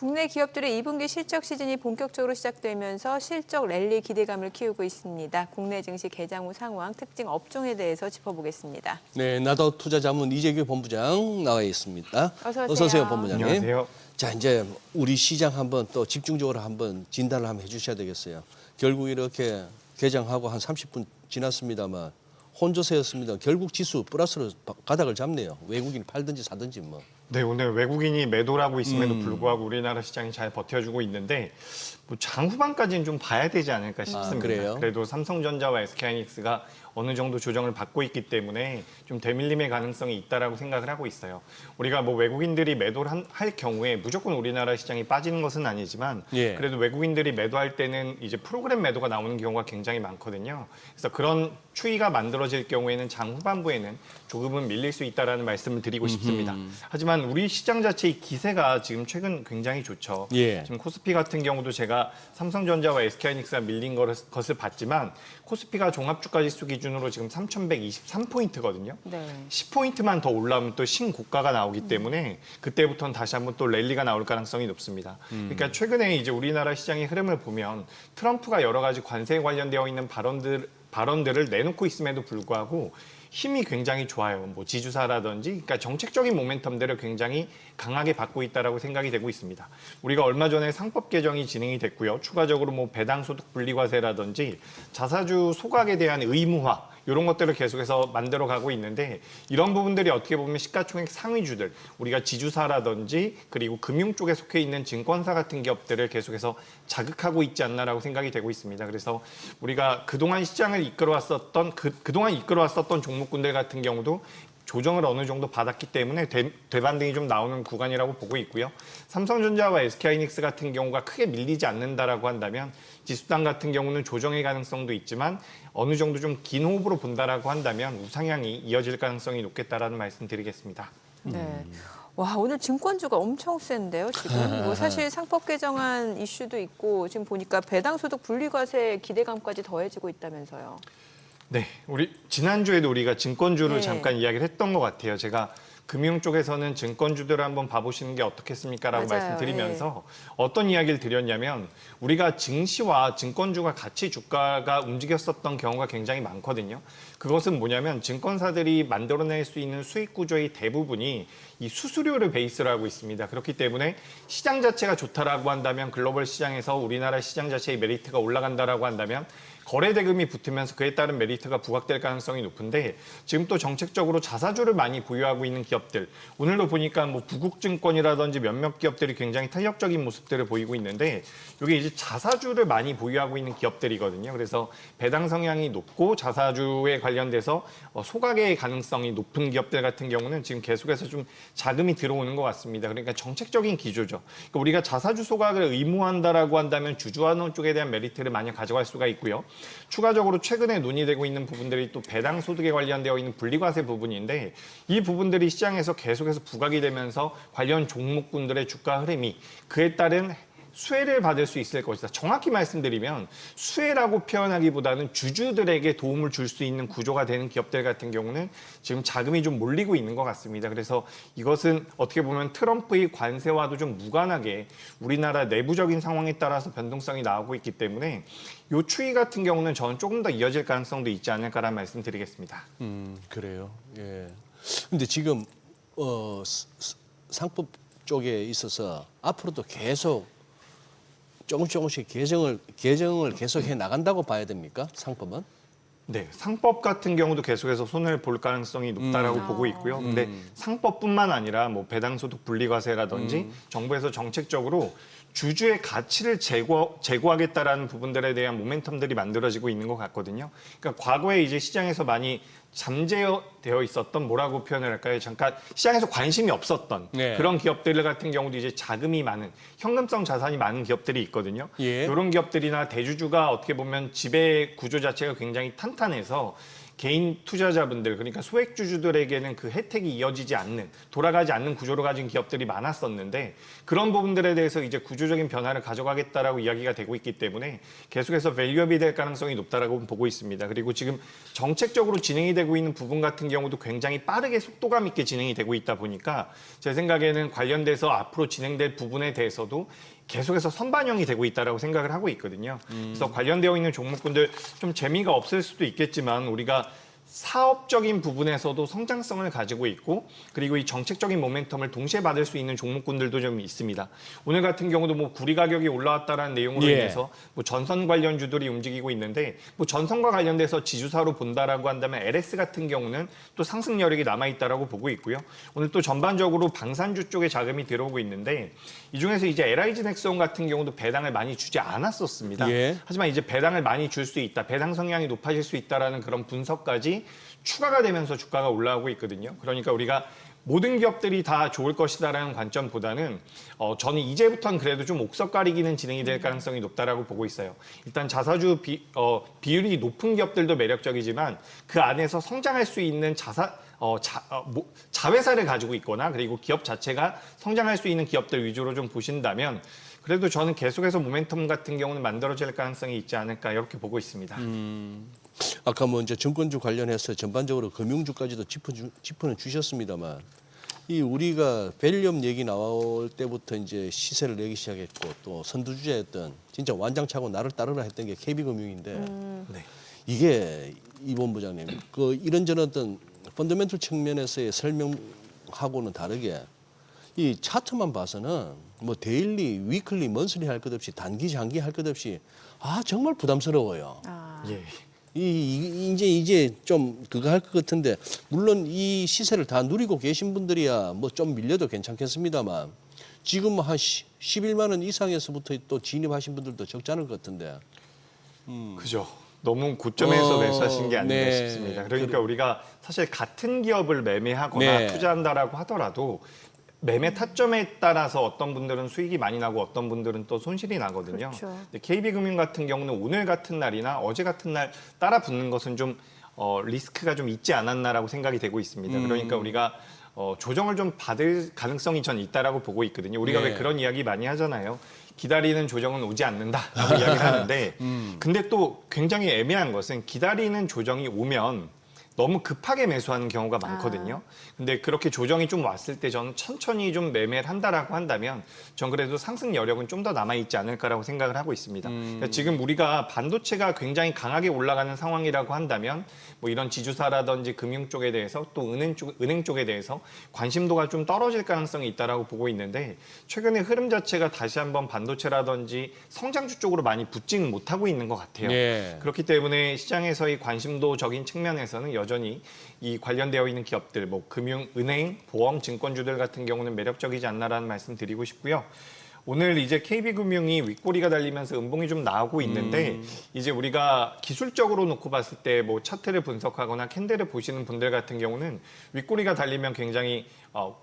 국내 기업들의 2분기 실적 시즌이 본격적으로 시작되면서 실적 랠리 기대감을 키우고 있습니다. 국내 증시 개장 후 상황, 특징 업종에 대해서 짚어보겠습니다. 네, 나도 투자자문 이재규 본부장 나와 있습니다. 어서 오세요. 어서 오세요, 본부장님. 안녕하세요. 자, 이제 우리 시장 한번 또 집중적으로 한번 진단을 한번 해주셔야 되겠어요. 결국 이렇게 개장하고 한 30분 지났습니다만 혼조세였습니다. 결국 지수 플러스로 가닥을 잡네요. 외국인이 팔든지 사든지 뭐. 네, 오늘 외국인이 매도를 하고 있음에도 불구하고 우리나라 시장이 잘 버텨주고 있는데 뭐 장 후반까지는 좀 봐야 되지 않을까 싶습니다. 그래요? 그래도 삼성전자와 SK하이닉스가 어느 정도 조정을 받고 있기 때문에 좀 대밀림의 가능성이 있다라고 생각을 하고 있어요. 우리가 뭐 외국인들이 매도를 할 경우에 무조건 우리나라 시장이 빠지는 것은 아니지만 예. 그래도 외국인들이 매도할 때는 이제 프로그램 매도가 나오는 경우가 굉장히 많거든요. 그래서 그런 추이가 만들어질 경우에는 장 후반부에는 조금은 밀릴 수 있다라는 말씀을 드리고 싶습니다. 하지만 우리 시장 자체의 기세가 지금 최근 굉장히 좋죠. 예. 지금 코스피 같은 경우도 제가 삼성전자와 SK하이닉스가 밀린 것을 봤지만 코스피가 종합주가지수 기준으로 지금 3,123포인트거든요. 네. 10포인트만 더 올라오면 또 신고가가 나오기 때문에 그때부터는 다시 한번 또 랠리가 나올 가능성이 높습니다. 그러니까 최근에 이제 우리나라 시장의 흐름을 보면 트럼프가 여러 가지 관세에 관련되어 있는 발언들을 내놓고 있음에도 불구하고 힘이 굉장히 좋아요. 뭐 지주사라든지, 그러니까 정책적인 모멘텀들을 굉장히 강하게 받고 있다라고 생각이 되고 있습니다. 우리가 얼마 전에 상법 개정이 진행이 됐고요. 추가적으로 뭐 배당소득 분리과세라든지 자사주 소각에 대한 의무화 이런 것들을 계속해서 만들어가고 있는데 이런 부분들이 어떻게 보면 시가총액 상위주들, 우리가 지주사라든지 그리고 금융 쪽에 속해 있는 증권사 같은 기업들을 계속해서 자극하고 있지 않나라고 생각이 되고 있습니다. 그래서 우리가 그동안 시장을 그동안 이끌어왔었던 종목군들 같은 경우도 조정을 어느 정도 받았기 때문에 되반등이 좀 나오는 구간이라고 보고 있고요. 삼성전자와 SK하이닉스 같은 경우가 크게 밀리지 않는다라고 한다면 지수당 같은 경우는 조정의 가능성도 있지만 어느 정도 좀 긴 호흡으로 본다라고 한다면 우상향이 이어질 가능성이 높겠다라는 말씀 드리겠습니다. 네. 와, 오늘 증권주가 엄청 센데요, 지금. 뭐 사실 상법 개정안 이슈도 있고 지금 보니까 배당소득 분리과세 기대감까지 더해지고 있다면서요. 네, 우리 지난주에도 우리가 증권주를 네. 잠깐 이야기를 했던 것 같아요. 제가 금융 쪽에서는 증권주들을 한번 봐보시는 게 어떻겠습니까라고 맞아요. 말씀드리면서 어떤 이야기를 드렸냐면 우리가 증시와 증권주가 같이 주가가 움직였었던 경우가 굉장히 많거든요. 그것은 뭐냐면 증권사들이 만들어낼 수 있는 수익 구조의 대부분이 이 수수료를 베이스로 하고 있습니다. 그렇기 때문에 시장 자체가 좋다라고 한다면 글로벌 시장에서 우리나라 시장 자체의 메리트가 올라간다라고 한다면 거래 대금이 붙으면서 그에 따른 메리트가 부각될 가능성이 높은데 지금 또 정책적으로 자사주를 많이 보유하고 있는 기업들 오늘도 보니까 뭐 부국증권이라든지 몇몇 기업들이 굉장히 탄력적인 모습들을 보이고 있는데 이게 이제 자사주를 많이 보유하고 있는 기업들이거든요. 그래서 배당 성향이 높고 자사주에 관련돼서 소각의 가능성이 높은 기업들 같은 경우는 지금 계속해서 좀 자금이 들어오는 것 같습니다. 그러니까 정책적인 기조죠. 그러니까 우리가 자사주 소각을 의무화한다라고 한다면 주주환원 쪽에 대한 메리트를 많이 가져갈 수가 있고요. 추가적으로 최근에 논의되고 있는 부분들이 또 배당 소득에 관련되어 있는 분리과세 부분인데 이 부분들이 시장에서 계속해서 부각이 되면서 관련 종목군들의 주가 흐름이 그에 따른 수혜를 받을 수 있을 것이다. 정확히 말씀드리면 수혜라고 표현하기보다는 주주들에게 도움을 줄 수 있는 구조가 되는 기업들 같은 경우는 지금 자금이 좀 몰리고 있는 것 같습니다. 그래서 이것은 어떻게 보면 트럼프의 관세와도 좀 무관하게 우리나라 내부적인 상황에 따라서 변동성이 나오고 있기 때문에 이 추이 같은 경우는 저는 조금 더 이어질 가능성도 있지 않을까라는 말씀드리겠습니다. 그래요. 예. 근데 지금 상법 쪽에 있어서 앞으로도 계속 조금씩 개정을 계속 해 나간다고 봐야 됩니까? 상법은? 네, 상법 같은 경우도 계속해서 손을 볼 가능성이 높다라고 보고 있고요. 근데 상법뿐만 아니라 뭐 배당소득 분리과세라든지 정부에서 정책적으로 주주의 가치를 제고하겠다라는 부분들에 대한 모멘텀들이 만들어지고 있는 것 같거든요. 그러니까 과거에 이제 시장에서 많이 잠재되어 있었던 뭐라고 표현을 할까요? 잠깐 시장에서 관심이 없었던 네. 그런 기업들 같은 경우도 이제 자금이 많은 현금성 자산이 많은 기업들이 있거든요. 예. 이런 기업들이나 대주주가 어떻게 보면 지배 구조 자체가 굉장히 탄탄해서 개인 투자자분들 그러니까 소액주주들에게는 그 혜택이 이어지지 않는 돌아가지 않는 구조를 가진 기업들이 많았었는데 그런 부분들에 대해서 이제 구조적인 변화를 가져가겠다라고 이야기가 되고 있기 때문에 계속해서 밸류업이 될 가능성이 높다라고 보고 있습니다. 그리고 지금 정책적으로 진행이 되고 있는 부분 같은 경우도 굉장히 빠르게 속도감 있게 진행이 되고 있다 보니까 제 생각에는 관련돼서 앞으로 진행될 부분에 대해서도 계속해서 선반영이 되고 있다라고 생각을 하고 있거든요. 그래서 관련되어 있는 종목군들 좀 재미가 없을 수도 있겠지만 우리가 사업적인 부분에서도 성장성을 가지고 있고 그리고 이 정책적인 모멘텀을 동시에 받을 수 있는 종목군들도 좀 있습니다. 오늘 같은 경우도 뭐 구리 가격이 올라왔다라는 내용으로 예. 인해서 뭐 전선 관련주들이 움직이고 있는데 뭐 전선과 관련돼서 지주사로 본다라고 한다면 LS 같은 경우는 또 상승 여력이 남아 있다라고 보고 있고요. 오늘 또 전반적으로 방산주 쪽에 자금이 들어오고 있는데 이 중에서 이제 LIG 넥스원 같은 경우도 배당을 많이 주지 않았었습니다. 예. 하지만 이제 배당을 많이 줄 수 있다, 배당 성향이 높아질 수 있다라는 그런 분석까지 추가가 되면서 주가가 올라오고 있거든요. 그러니까 우리가 모든 기업들이 다 좋을 것이다라는 관점보다는 저는 이제부터는 그래도 좀 옥석 가리기는 진행이 될 가능성이 높다라고 보고 있어요. 일단 자사주 비율이 높은 기업들도 매력적이지만 그 안에서 성장할 수 있는 자회사를 가지고 있거나 그리고 기업 자체가 성장할 수 있는 기업들 위주로 좀 보신다면 그래도 저는 계속해서 모멘텀 같은 경우는 만들어질 가능성이 있지 않을까 이렇게 보고 있습니다. 아까 뭐 이제 증권주 관련해서 전반적으로 금융주까지도 짚어는 주셨습니다만 이 우리가 밸류업 얘기 나올 때부터 이제 시세를 내기 시작했고 또 선두주자였던 진짜 완장차고 나를 따르라 했던 게 KB금융인데 네. 이게 이 본부장님 그 이런저런 어떤 펀더멘털 측면에서의 설명하고는 다르게 이 차트만 봐서는 뭐 데일리, 위클리, 먼슬리 할 것 없이 단기, 장기 할 것 없이 정말 부담스러워요. 예. 이제 좀 그거 할 것 같은데 물론 이 시세를 다 누리고 계신 분들이야 뭐 좀 밀려도 괜찮겠습니다만 지금 한 11만 원 이상에서부터 또 진입하신 분들도 적지 않을 것 같은데. 그죠. 너무 고점에서 매수하신 게 아닌가 네. 싶습니다. 그러니까 우리가 사실 같은 기업을 매매하거나 네. 투자한다라고 하더라도 매매 타점에 따라서 어떤 분들은 수익이 많이 나고 어떤 분들은 또 손실이 나거든요. 그렇죠. 근데 KB금융 같은 경우는 오늘 같은 날이나 어제 같은 날 따라 붙는 것은 좀 리스크가 좀 있지 않았나라고 생각이 되고 있습니다. 그러니까 우리가 조정을 좀 받을 가능성이 전 있다라고 보고 있거든요. 우리가 네. 왜 그런 이야기 많이 하잖아요. 기다리는 조정은 오지 않는다라고 이야기를 하는데 근데 또 굉장히 애매한 것은 기다리는 조정이 오면 너무 급하게 매수하는 경우가 많거든요. 근데 그렇게 조정이 좀 왔을 때 저는 천천히 좀 매매를 한다라고 한다면 전 그래도 상승 여력은 좀 더 남아있지 않을까라고 생각을 하고 있습니다. 그러니까 지금 우리가 반도체가 굉장히 강하게 올라가는 상황이라고 한다면 뭐 이런 지주사라든지 금융 쪽에 대해서 또 은행 쪽에 대해서 관심도가 좀 떨어질 가능성이 있다라고 보고 있는데 최근에 흐름 자체가 다시 한번 반도체라든지 성장주 쪽으로 많이 붙지는 못하고 있는 것 같아요. 네. 그렇기 때문에 시장에서의 관심도적인 측면에서는 여전히 이 관련되어 있는 기업들, 뭐 금융, 은행, 보험, 증권주들 같은 경우는 매력적이지 않나라는 말씀 드리고 싶고요. 오늘 이제 KB금융이 윗꼬리가 달리면서 음봉이 좀 나오고 있는데 이제 우리가 기술적으로 놓고 봤을 때 뭐 차트를 분석하거나 캔들을 보시는 분들 같은 경우는 윗꼬리가 달리면 굉장히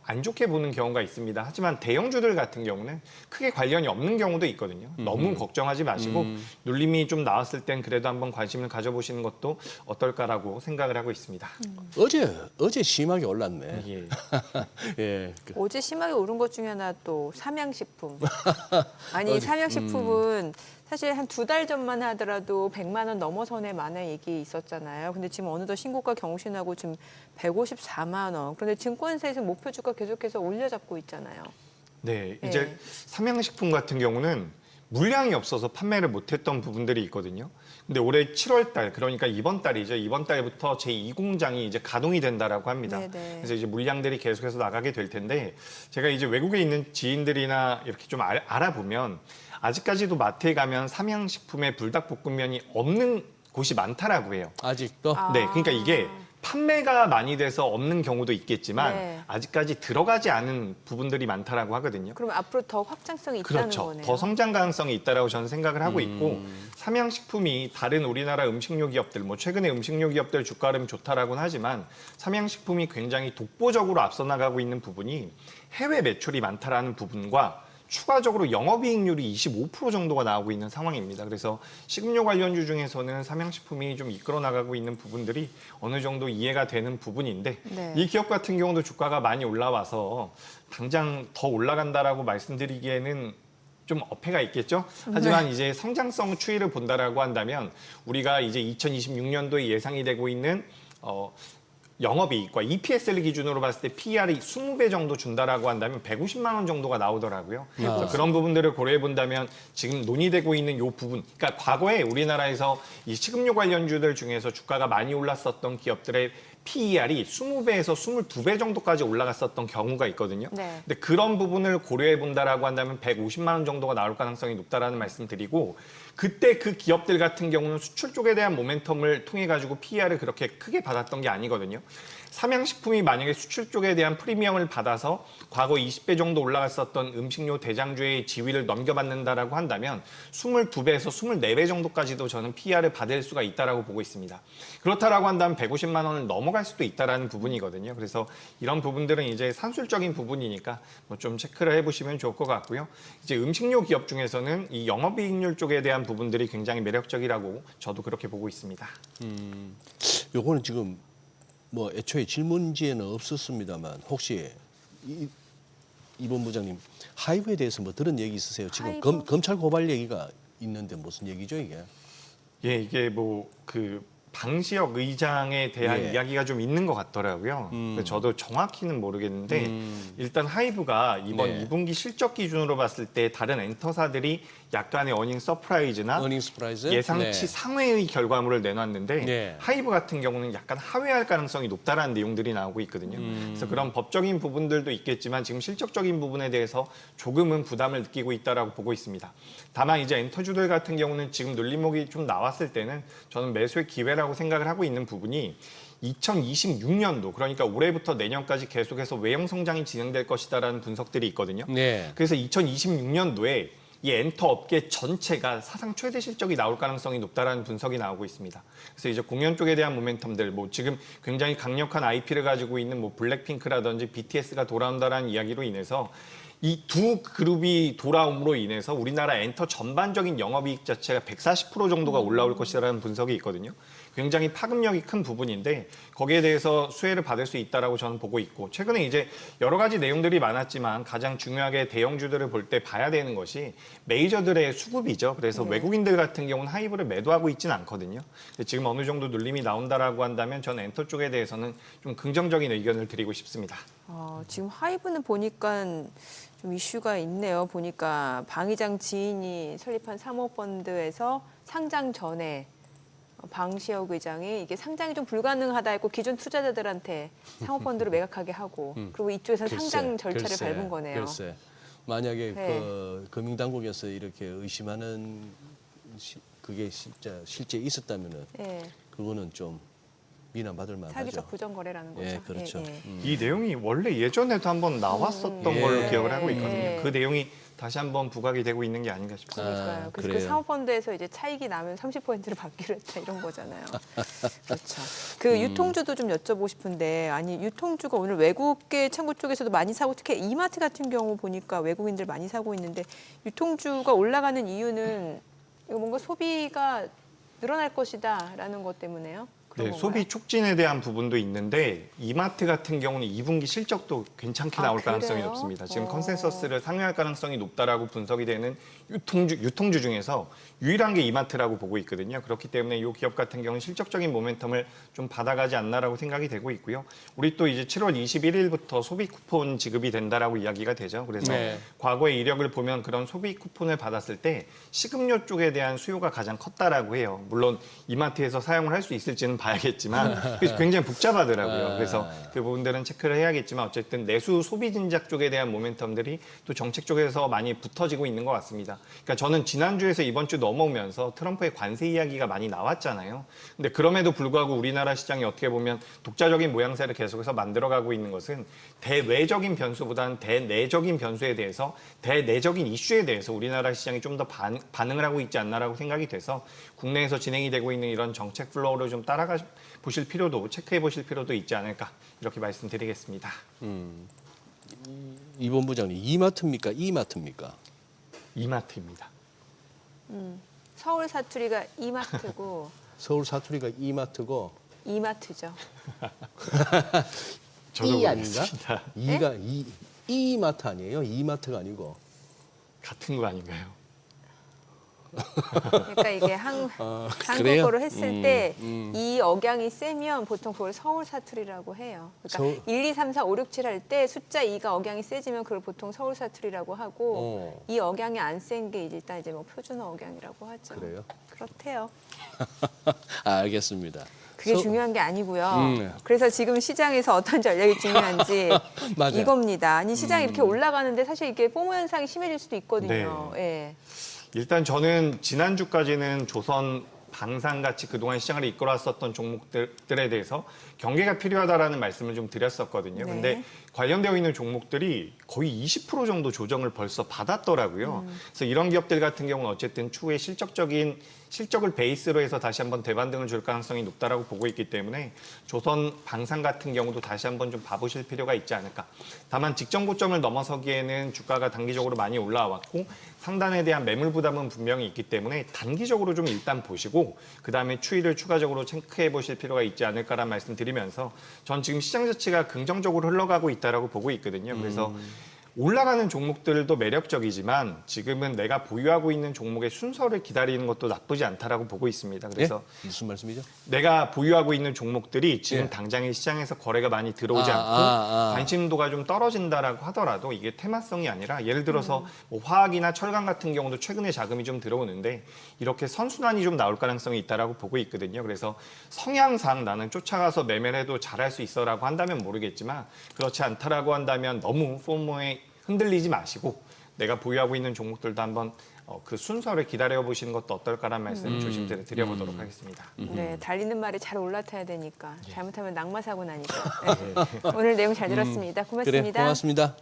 안 좋게 보는 경우가 있습니다. 하지만 대형주들 같은 경우는 크게 관련이 없는 경우도 있거든요. 너무 걱정하지 마시고 눌림이 좀 나왔을 땐 그래도 한번 관심을 가져보시는 것도 어떨까라고 생각을 하고 있습니다. 어제 심하게 올랐네. 예. 예. 어제 심하게 오른 것 중에 하나 또 삼양식품. 아니 삼양식품은 사실 한 2달 전만 하더라도 100만 원 넘어선에 많은 얘기 있었잖아요. 근데 지금 어느덧 신고가 경신하고 지금 154만 원. 그런데 증권사에서 목표 주가 계속해서 올려잡고 있잖아요. 네, 네. 이제 삼양식품 같은 경우는 물량이 없어서 판매를 못했던 부분들이 있거든요. 근데 올해 7월 달, 그러니까 이번 달이죠. 이번 달부터 제2공장이 이제 가동이 된다라고 합니다. 네네. 그래서 이제 물량들이 계속해서 나가게 될 텐데 제가 이제 외국에 있는 지인들이나 이렇게 좀 알아보면 아직까지도 마트에 가면 삼양식품에 불닭볶음면이 없는 곳이 많다라고 해요. 아직도 네, 그러니까 이게 판매가 많이 돼서 없는 경우도 있겠지만 네. 아직까지 들어가지 않은 부분들이 많다라고 하거든요. 그럼 앞으로 더 확장성이 있다는 그렇죠. 거네요. 더 성장 가능성이 있다라고 저는 생각을 하고 있고 삼양식품이 다른 우리나라 음식료 기업들, 뭐 최근에 음식료 기업들 주가 흐름이 좋다라고는 하지만 삼양식품이 굉장히 독보적으로 앞서 나가고 있는 부분이 해외 매출이 많다라는 부분과 추가적으로 영업이익률이 25% 정도가 나오고 있는 상황입니다. 그래서 식음료 관련주 중에서는 삼양식품이 좀 이끌어 나가고 있는 부분들이 어느 정도 이해가 되는 부분인데 네. 이 기업 같은 경우도 주가가 많이 올라와서 당장 더 올라간다라고 말씀드리기에는 좀 어폐가 있겠죠. 하지만 이제 성장성 추이를 본다라고 한다면 우리가 이제 2026년도에 예상이 되고 있는 영업이익과 EPS를 기준으로 봤을 때 PER이 20배 정도 준다라고 한다면 150만 원 정도가 나오더라고요. 그래서 그런 부분들을 고려해 본다면 지금 논의되고 있는 이 부분, 그러니까 과거에 우리나라에서 이 식음료 관련주들 중에서 주가가 많이 올랐었던 기업들의 PER이 20배에서 22배 정도까지 올라갔었던 경우가 있거든요. 네. 근데 그런 부분을 고려해 본다라고 한다면 150만 원 정도가 나올 가능성이 높다라는 말씀드리고 그때 그 기업들 같은 경우는 수출 쪽에 대한 모멘텀을 통해 가지고 PER을 그렇게 크게 받았던 게 아니거든요. 삼양식품이 만약에 수출 쪽에 대한 프리미엄을 받아서 과거 20배 정도 올라갔었던 음식료 대장주의 지위를 넘겨받는다라고 한다면 22배에서 24배 정도까지도 저는 PER을 받을 수가 있다라고 보고 있습니다. 그렇다라고 한다면 150만 원을 넘어갈 수도 있다라는 부분이거든요. 그래서 이런 부분들은 이제 산술적인 부분이니까 뭐 좀 체크를 해보시면 좋을 것 같고요. 이제 음식료 기업 중에서는 이 영업이익률 쪽에 대한 부분들이 굉장히 매력적이라고 저도 그렇게 보고 있습니다. 요거는 지금 뭐 애초에 질문지에는 없었습니다만 혹시 이 본부장님 하이브에 대해서 뭐 들은 얘기 있으세요? 지금 하이브? 검찰 고발 얘기가 있는데 무슨 얘기죠 이게? 예, 이게 뭐 그 방시혁 의장에 대한 예. 이야기가 좀 있는 것 같더라고요. 그래서 저도 정확히는 모르겠는데 일단 하이브가 이번 네. 2분기 실적 기준으로 봤을 때 다른 엔터사들이 약간의 어닝 서프라이즈나 어닝 스프라이즈? 예상치 네. 상회의 결과물을 내놨는데 네. 하이브 같은 경우는 약간 하회할 가능성이 높다라는 내용들이 나오고 있거든요. 그래서 그런 법적인 부분들도 있겠지만 지금 실적적인 부분에 대해서 조금은 부담을 느끼고 있다라고 보고 있습니다. 다만 이제 엔터주들 같은 경우는 지금 눌림목이 좀 나왔을 때는 저는 매수의 기회라고 생각을 하고 있는 부분이 2026년도 그러니까 올해부터 내년까지 계속해서 외형 성장이 진행될 것이다라는 분석들이 있거든요. 네. 그래서 2026년도에 이 엔터 업계 전체가 사상 최대 실적이 나올 가능성이 높다라는 분석이 나오고 있습니다. 그래서 이제 공연 쪽에 대한 모멘텀들, 뭐 지금 굉장히 강력한 IP를 가지고 있는 뭐 블랙핑크라든지 BTS가 돌아온다라는 이야기로 인해서 이 두 그룹이 돌아옴으로 인해서 우리나라 엔터 전반적인 영업이익 자체가 140% 정도가 올라올 것이라는 분석이 있거든요. 굉장히 파급력이 큰 부분인데 거기에 대해서 수혜를 받을 수 있다라고 저는 보고 있고 최근에 이제 여러 가지 내용들이 많았지만 가장 중요하게 대형주들을 볼 때 봐야 되는 것이 메이저들의 수급이죠. 그래서 외국인들 같은 경우는 하이브를 매도하고 있지는 않거든요. 근데 지금 어느 정도 눌림이 나온다라고 한다면 저는 엔터 쪽에 대해서는 좀 긍정적인 의견을 드리고 싶습니다. 지금 하이브는 보니까 좀 이슈가 있네요. 보니까 방 의장 지인이 설립한 사모펀드에서 상장 전에 방시혁 의장이 이게 상장이 좀 불가능하다 했고 기존 투자자들한테 사모펀드를 매각하게 하고 그리고 이쪽에서 상장 절차를 글쎄, 밟은 거네요. 글쎄. 만약에 네. 그 금융당국에서 이렇게 의심하는 그게 진짜 실제 있었다면은 예, 그거는 좀 비난받을 만하죠. 사기적 부정 거래라는 거죠. 예, 그렇죠. 이 내용이 원래 예전에도 한번 나왔었던 예. 걸로 기억을 하고 있거든요. 예. 그 내용이 다시 한번 부각이 되고 있는 게 아닌가 싶습니다. 그러니까요. 그래서 그래요. 그 사모펀드에서 이제 차익이 나면 30%를 받기로 했다 이런 거잖아요. 그렇죠. 그 유통주도 좀 여쭤보고 싶은데 아니 유통주가 오늘 외국계 창구 쪽에서도 많이 사고 특히 이마트 같은 경우 보니까 외국인들 많이 사고 있는데 유통주가 올라가는 이유는 이거 뭔가 소비가 늘어날 것이다라는 것 때문에요. 그런 네, 건가요? 소비 촉진에 대한 부분도 있는데 이마트 같은 경우는 2분기 실적도 괜찮게 나올 가능성이 그래요? 높습니다. 지금 컨센서스를 상회할 가능성이 높다라고 분석이 되는 유통주 중에서 유일한 게 이마트라고 보고 있거든요. 그렇기 때문에 이 기업 같은 경우는 실적적인 모멘텀을 좀 받아가지 않나라고 생각이 되고 있고요. 우리 또 이제 7월 21일부터 소비 쿠폰 지급이 된다라고 이야기가 되죠. 그래서 네. 과거의 이력을 보면 그런 소비 쿠폰을 받았을 때 식음료 쪽에 대한 수요가 가장 컸다라고 해요. 물론 이마트에서 사용을 할 수 있을지는 봐야겠지만 그래서 굉장히 복잡하더라고요. 그래서 그 부분들은 체크를 해야겠지만 어쨌든 내수 소비 진작 쪽에 대한 모멘텀들이 또 정책 쪽에서 많이 붙어지고 있는 것 같습니다. 그러니까 저는 지난주에서 이번 주 넘어오면서 트럼프의 관세 이야기가 많이 나왔잖아요. 근데 그럼에도 불구하고 우리나라 시장이 어떻게 보면 독자적인 모양새를 계속해서 만들어가고 있는 것은 대외적인 변수보다는 대내적인 변수에 대해서 대내적인 이슈에 대해서 우리나라 시장이 좀 더 반응을 하고 있지 않나라고 생각이 돼서 국내에서 진행이 되고 있는 이런 정책 플로우를 좀 따라가 보실 필요도 체크해 보실 필요도 있지 않을까 이렇게 말씀드리겠습니다. 이 본부장님 이마트입니까? 이마트입니까? 이마트입니다. 서울 사투리가 이마트고 서울 사투리가 이마트고 이마트죠. 저도 이 아닌가? 모르겠습니다. 이가 이마트 아니에요? 이마트가 아니고. 같은 거 아닌가요? 그러니까 이게 그래요? 한국어로 했을 때 이 억양이 세면 보통 그걸 서울 사투리라고 해요. 그러니까 서울- 1, 2, 3, 4, 5, 6, 7 할 때 숫자 2가 억양이 세지면 그걸 보통 서울 사투리라고 하고 이 억양이 안 센 게 일단 이제 뭐 표준어 억양이라고 하죠. 그래요? 그렇대요. 알겠습니다. 그게 중요한 게 아니고요. 네. 그래서 지금 시장에서 어떤 전략이 중요한지 맞아요. 이겁니다. 아니 시장이 이렇게 올라가는데 사실 이게 포모 현상이 심해질 수도 있거든요. 예. 일단 저는 지난주까지는 조선 방산같이 그동안 시장을 이끌어왔었던 종목들에 대해서 경계가 필요하다라는 말씀을 좀 드렸었거든요. 네. 근데 관련되어 있는 종목들이 거의 20% 정도 조정을 벌써 받았더라고요. 그래서 이런 기업들 같은 경우는 어쨌든 추후에 실적을 베이스로 해서 다시 한번 대반등을 줄 가능성이 높다라고 보고 있기 때문에 조선 방산 같은 경우도 다시 한번 좀 봐보실 필요가 있지 않을까. 다만 직전 고점을 넘어서기에는 주가가 단기적으로 많이 올라왔고 상단에 대한 매물 부담은 분명히 있기 때문에 단기적으로 좀 일단 보시고 그다음에 추이를 추가적으로 체크해 보실 필요가 있지 않을까라는 말씀 드리면서 전 지금 시장 자체가 긍정적으로 흘러가고 있다라고 보고 있거든요. 그래서 올라가는 종목들도 매력적이지만 지금은 내가 보유하고 있는 종목의 순서를 기다리는 것도 나쁘지 않다라고 보고 있습니다. 그래서 예? 무슨 말씀이죠? 내가 보유하고 있는 종목들이 지금 예. 당장에 시장에서 거래가 많이 들어오지 않고 관심도가 좀 떨어진다라고 하더라도 이게 테마성이 아니라 예를 들어서 뭐 화학이나 철강 같은 경우도 최근에 자금이 좀 들어오는데 이렇게 선순환이 좀 나올 가능성이 있다라고 보고 있거든요. 그래서 성향상 나는 쫓아가서 매매를 해도 잘할 수 있어라고 한다면 모르겠지만 그렇지 않다라고 한다면 너무 포모에 흔들리지 마시고 내가 보유하고 있는 종목들도 한번 그 순서를 기다려 보시는 것도 어떨까라는 말씀을 조심스레 드려보도록 하겠습니다. 네, 달리는 말이 잘 올라타야 되니까 잘못하면 낙마 사고 나니까. 네. 오늘 내용 잘 들었습니다. 그래, 고맙습니다. 고맙습니다.